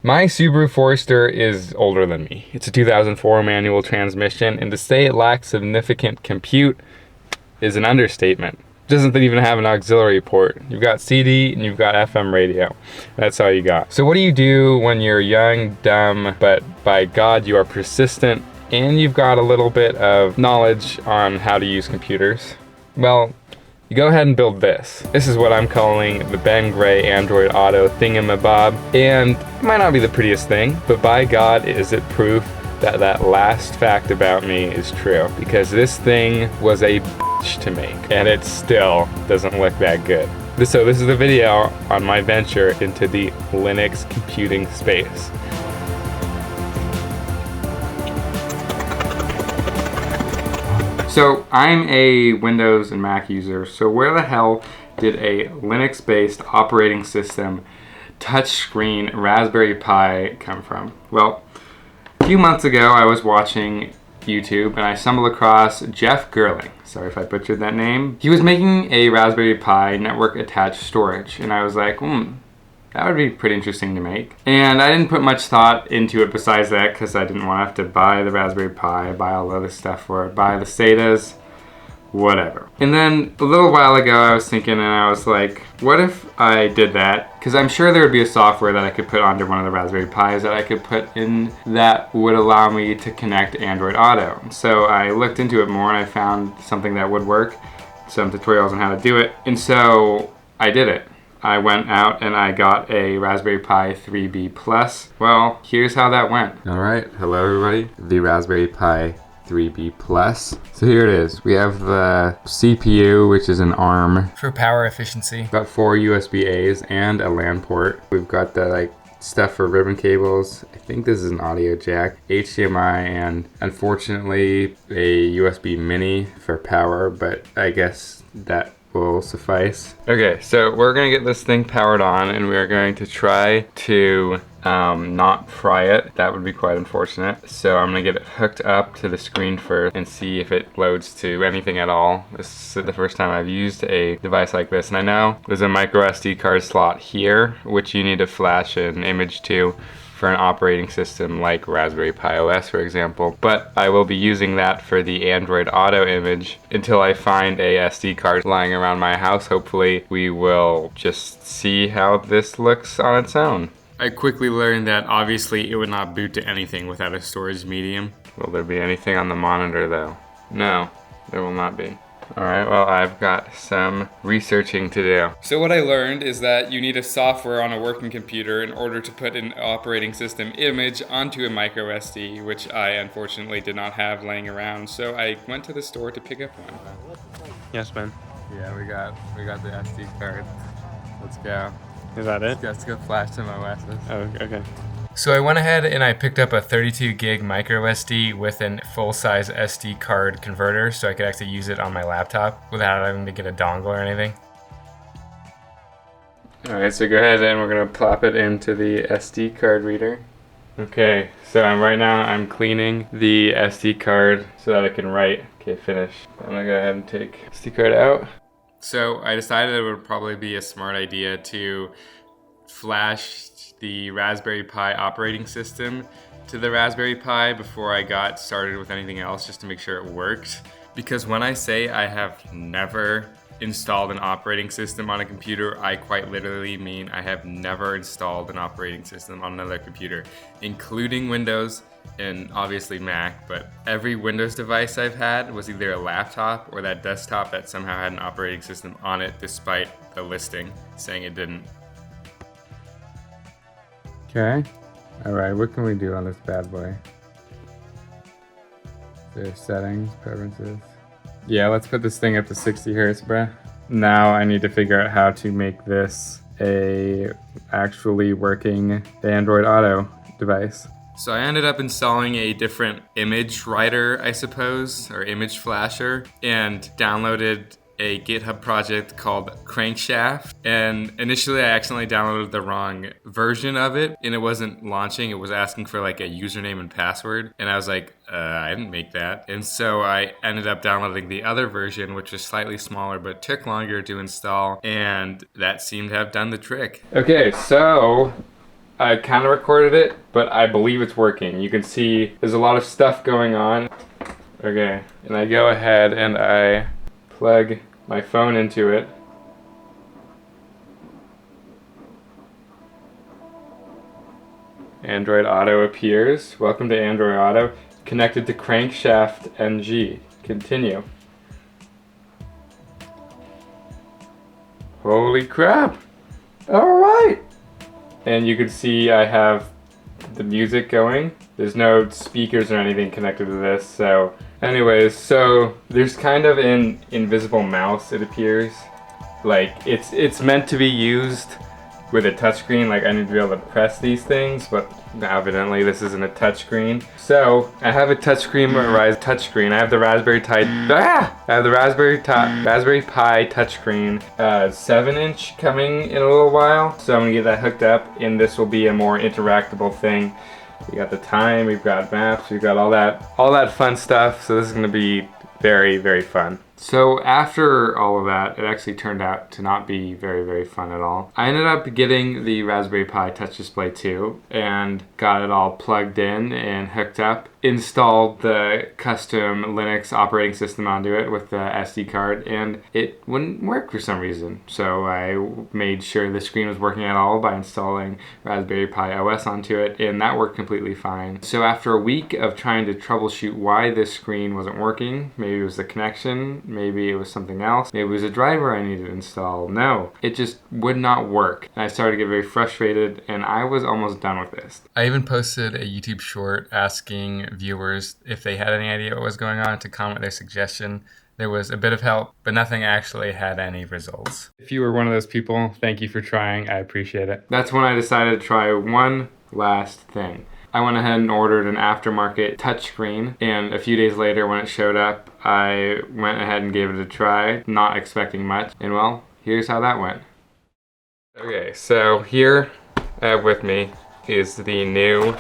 My Subaru Forester is older than me. It's a 2004 manual transmission, and to say it lacks significant compute is an understatement. It doesn't even have an auxiliary port. You've got CD and you've got FM radio. That's all you got. So what do you do when you're young, dumb, but by God you are persistent and you've got a little bit of knowledge on how to use computers? Well, you go ahead and build this. This is what I'm calling the Ben Gray Android Auto thingamabob. And it might not be the prettiest thing, but by God is it proof that that last fact about me is true. Because this thing was a bitch to make, and it still doesn't look that good. So this is a video on my venture into the Linux computing space. So I'm a Windows and Mac user, so where the hell did a Linux-based operating system touchscreen Raspberry Pi come from? Well, a few months ago I was watching YouTube and I stumbled across Jeff Gerling. Sorry if I butchered that name. He was making a Raspberry Pi network attached storage, and I was like, that would be pretty interesting to make. And I didn't put much thought into it besides that because I didn't want to have to buy the Raspberry Pi, buy all the other stuff for it, buy the SATAs, whatever. And then a little while ago I was thinking and I was like, what if I did that? Because I'm sure there would be a software that I could put onto one of the Raspberry Pis that I could put in that would allow me to connect Android Auto. So I looked into it more and I found something that would work, some tutorials on how to do it, and so I did it. I went out and I got a Raspberry Pi 3B Plus. Well, here's how that went. All right, hello everybody. The Raspberry Pi 3B Plus. So here it is. We have the CPU, which is an ARM. For power efficiency. Got 4 USB A's and a LAN port. We've got the stuff for ribbon cables. I think this is an audio jack, HDMI, and unfortunately a USB mini for power, but I guess that will suffice. Okay, so we're gonna get this thing powered on and we are going to try to not fry it. That would be quite unfortunate. So I'm gonna get it hooked up to the screen first and see if it loads to anything at all. This is the first time I've used a device like this, and I know there's a micro SD card slot here which you need to flash an image to for an operating system like Raspberry Pi OS, for example. But I will be using that for the Android Auto image until I find a SD card lying around my house. Hopefully we will just see how this looks on its own. I quickly learned that obviously it would not boot to anything without a storage medium. Will there be anything on the monitor though? No, there will not be. Alright, well, I've got some researching to do. So what I learned is that you need a software on a working computer in order to put an operating system image onto a micro SD, which I unfortunately did not have laying around, so I went to the store to pick up one. Yes, Ben. Yeah, we got the SD card. Let's go. Is that it? Let's go flash some OSs. Oh, okay. So I went ahead and I picked up a 32 gig micro SD with a full-size SD card converter so I could actually use it on my laptop without having to get a dongle or anything. Alright, so go ahead and we're going to plop it into the SD card reader. Okay, so right now I'm cleaning the SD card so that I can write. Okay, finish. I'm going to go ahead and take SD card out. So I decided it would probably be a smart idea to flash the Raspberry Pi operating system to the Raspberry Pi before I got started with anything else, just to make sure it worked. Because when I say I have never installed an operating system on a computer, I quite literally mean I have never installed an operating system on another computer, including Windows and obviously Mac, but every Windows device I've had was either a laptop or that desktop that somehow had an operating system on it despite the listing saying it didn't. Okay. Alright, what can we do on this bad boy? There's settings, preferences. Yeah, let's put this thing up to 60 hertz, bruh. Now I need to figure out how to make this a actually working Android Auto device. So I ended up installing a different image writer, I suppose, or image flasher, and downloaded a GitHub project called Crankshaft. And initially I accidentally downloaded the wrong version of it and it wasn't launching. It was asking for like a username and password. And I was like, I didn't make that. And so I ended up downloading the other version, which was slightly smaller but took longer to install. And that seemed to have done the trick. Okay, so I kind of recorded it, but I believe it's working. You can see there's a lot of stuff going on. Okay, and I go ahead and I plug my phone into it. Android Auto appears. Welcome to Android Auto. Connected to Crankshaft NG. Continue. Holy crap! Alright! And you can see I have the music going. There's no speakers or anything connected to this, so... Anyways, so there's kind of an invisible mouse, it appears. Like, it's meant to be used with a touchscreen, like I need to be able to press these things, but evidently this isn't a touchscreen. So I have a touchscreen, touchscreen. I have the Raspberry Pi. I have the Raspberry Pi touchscreen, 7-inch coming in a little while. So I'm gonna get that hooked up, and this will be a more interactable thing. We got the time, we've got maps, we've got all that fun stuff. So this is gonna be very, very fun. So after all of that, it actually turned out to not be very, very fun at all. I ended up getting the Raspberry Pi Touch Display 2 and got it all plugged in and hooked up. Installed the custom Linux operating system onto it with the SD card, and it wouldn't work for some reason. So I made sure the screen was working at all by installing Raspberry Pi OS onto it, and that worked completely fine. So after a week of trying to troubleshoot why this screen wasn't working, maybe it was the connection, maybe it was something else, maybe it was a driver I needed to install. No, it just would not work. And I started to get very frustrated, and I was almost done with this. I even posted a YouTube short asking viewers if they had any idea what was going on to comment their suggestion. There was a bit of help, but nothing actually had any results. If you were one of those people, thank you for trying. I appreciate it. That's when I decided to try one last thing. I went ahead and ordered an aftermarket touchscreen, and a few days later when it showed up, I went ahead and gave it a try, not expecting much, and well, here's how that went. Okay, so here I have with me is the new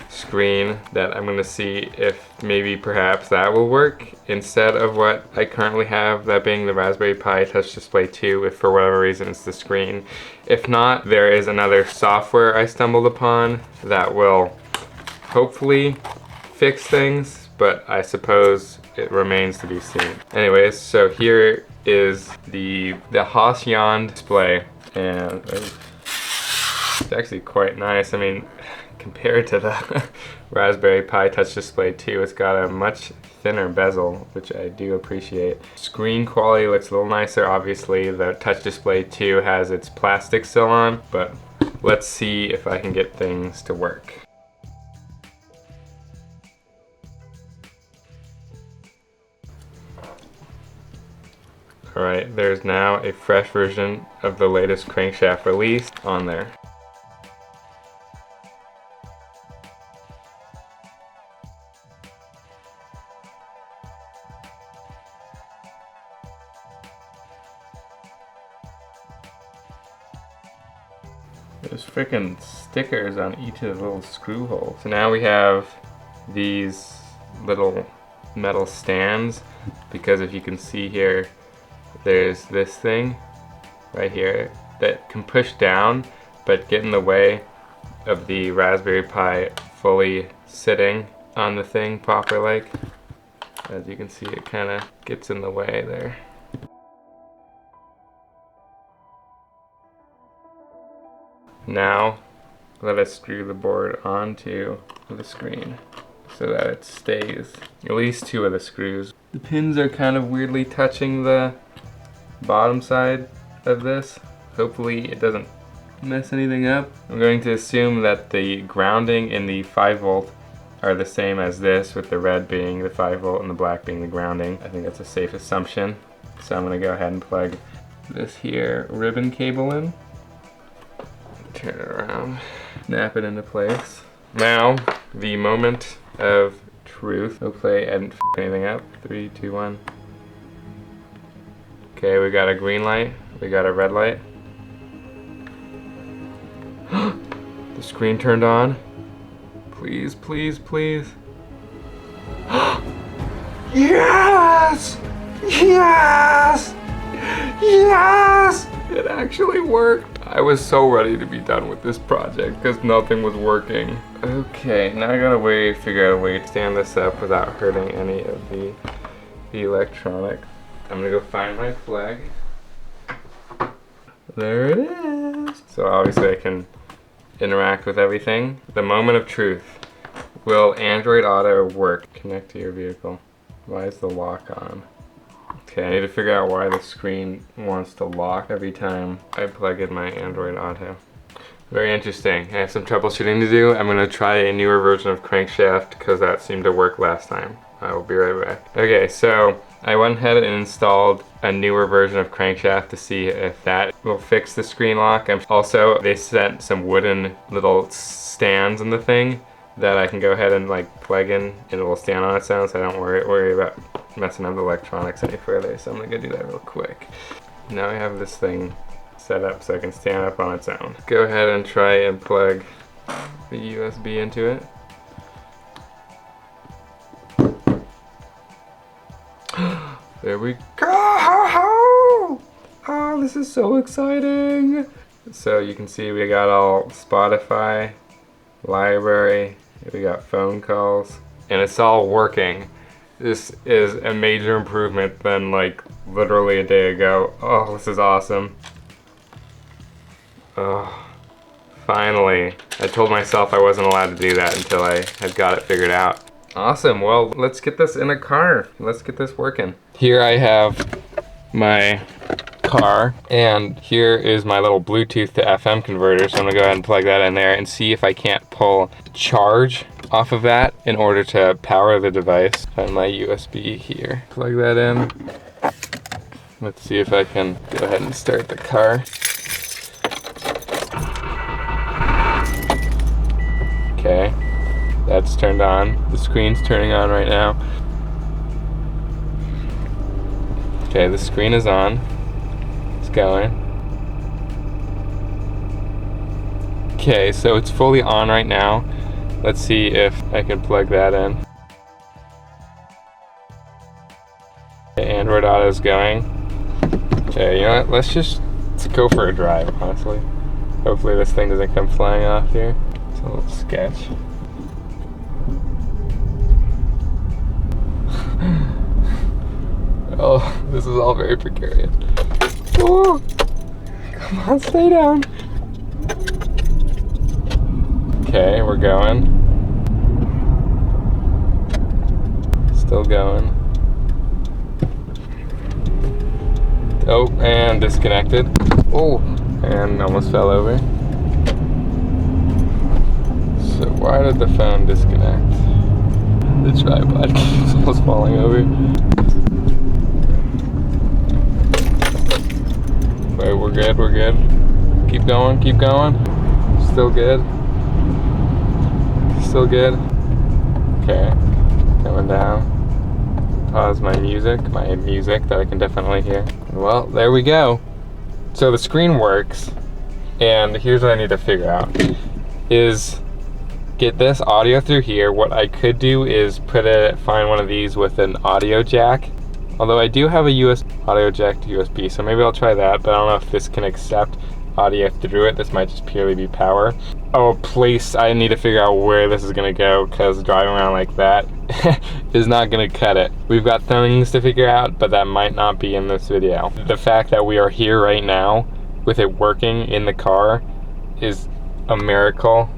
screen that I'm gonna see if maybe perhaps that will work instead of what I currently have, that being the Raspberry Pi Touch Display 2, if for whatever reason it's the screen. If not, there is another software I stumbled upon that will hopefully fix things, but I suppose it remains to be seen. Anyways, so here is the Halcyon display, and it's actually quite nice. I mean, compared to the Raspberry Pi Touch Display 2, it's got a much thinner bezel, which I do appreciate. Screen quality looks a little nicer. Obviously, the Touch Display 2 has its plastic still on, but let's see if I can get things to work. Alright, there's now a fresh version of the latest crankshaft release on there. There's freaking stickers on each of the little screw holes. So now we have these little metal stands, because if you can see here, there's this thing right here that can push down but get in the way of the Raspberry Pi fully sitting on the thing proper like. As you can see, it kind of gets in the way there. Now let us screw the board onto the screen so that it stays. At least two of the screws. The pins are kind of weirdly touching the bottom side of this. Hopefully it doesn't mess anything up. I'm going to assume that the grounding in the 5V are the same as this, with the red being the 5V and the black being the grounding. I think that's a safe assumption. So I'm going to go ahead and plug this here ribbon cable in. Turn it around, snap it into place. Now, the moment of truth. Hopefully I didn't f anything up. 3, 2, 1. Okay, we got a green light, we got a red light. The screen turned on. Please, please, please. Yes! Yes! Yes! It actually worked. I was so ready to be done with this project because nothing was working. Okay, now I gotta figure out a way to stand this up without hurting any of the electronics. I'm gonna go find my flag. There it is. So obviously I can interact with everything. The moment of truth. Will Android Auto work? Connect to your vehicle. Why is the lock on? Okay, I need to figure out why the screen wants to lock every time I plug in my Android Auto. Very interesting. I have some troubleshooting to do. I'm going to try a newer version of Crankshaft because that seemed to work last time. I will be right back. Okay, so I went ahead and installed a newer version of Crankshaft to see if that will fix the screen lock. Also, they sent some wooden little stands in the thing that I can go ahead and like plug in and it will stand on its own, so I don't worry about messing up the electronics any further. So I'm gonna go do that real quick. Now I have this thing set up so I can stand up on its own. Go ahead and try and plug the USB into it. There we go! Oh, this is so exciting! So you can see we got all Spotify, library, we got phone calls, and it's all working. This is a major improvement than like literally a day ago. Oh, this is awesome. Oh, finally. I told myself I wasn't allowed to do that until I had got it figured out. Awesome, well, let's get this in a car. Let's get this working. Here I have my car, and here is my little Bluetooth to FM converter, so I'm gonna go ahead and plug that in there and see if I can't pull charge off of that in order to power the device. Find my USB here. Plug that in. Let's see if I can go ahead and start the car. Okay, that's turned on. The screen's turning on right now. Okay, the screen is on. It's going. Okay, so it's fully on right now. Let's see if I can plug that in. Okay, Android Auto's going. Okay, you know what? Let's go for a drive, honestly. Hopefully this thing doesn't come flying off here. It's a little sketch. Oh, this is all very precarious. Oh, come on, stay down. Okay, we're going. Still going. Oh, and disconnected. Oh, and almost fell over. So why did the phone disconnect? The tripod keeps almost falling over. Right, we're good, we're good. Keep going, keep going. Still good. Still good. Okay, coming down. Pause my music that I can definitely hear. Well, there we go. So the screen works, and here's what I need to figure out, is get this audio through here. What I could do is find one of these with an audio jack. Although I do have a USB audio jack to USB, so maybe I'll try that, but I don't know if this can accept audio through it. This might just purely be power. Oh, place, I need to figure out where this is gonna go, because driving around like that is not gonna cut it. We've got things to figure out, but that might not be in this video. The fact that we are here right now with it working in the car is a miracle,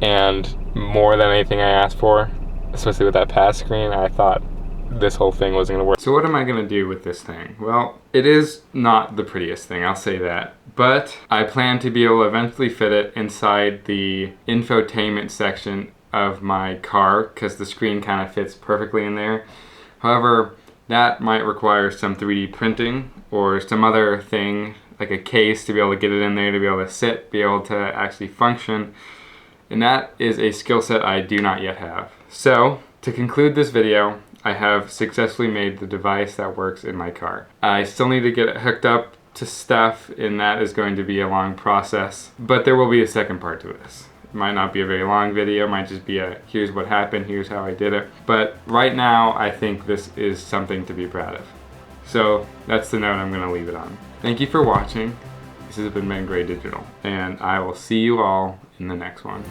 and more than anything I asked for, especially with that pass screen. I thought this whole thing wasn't gonna work. So what am I gonna do with this thing? Well, it is not the prettiest thing, I'll say that. But I plan to be able to eventually fit it inside the infotainment section of my car, because the screen kind of fits perfectly in there. However, that might require some 3D printing or some other thing, like a case to be able to get it in there, to be able to sit, be able to actually function. And that is a skill set I do not yet have. So, to conclude this video, I have successfully made the device that works in my car. I still need to get it hooked up to stuff, and that is going to be a long process. But there will be a second part to this. It might not be a very long video, it might just be a here's what happened, here's how I did it. But right now, I think this is something to be proud of. So that's the note I'm gonna leave it on. Thank you for watching. This has been Ben Gray Digital, and I will see you all in the next one.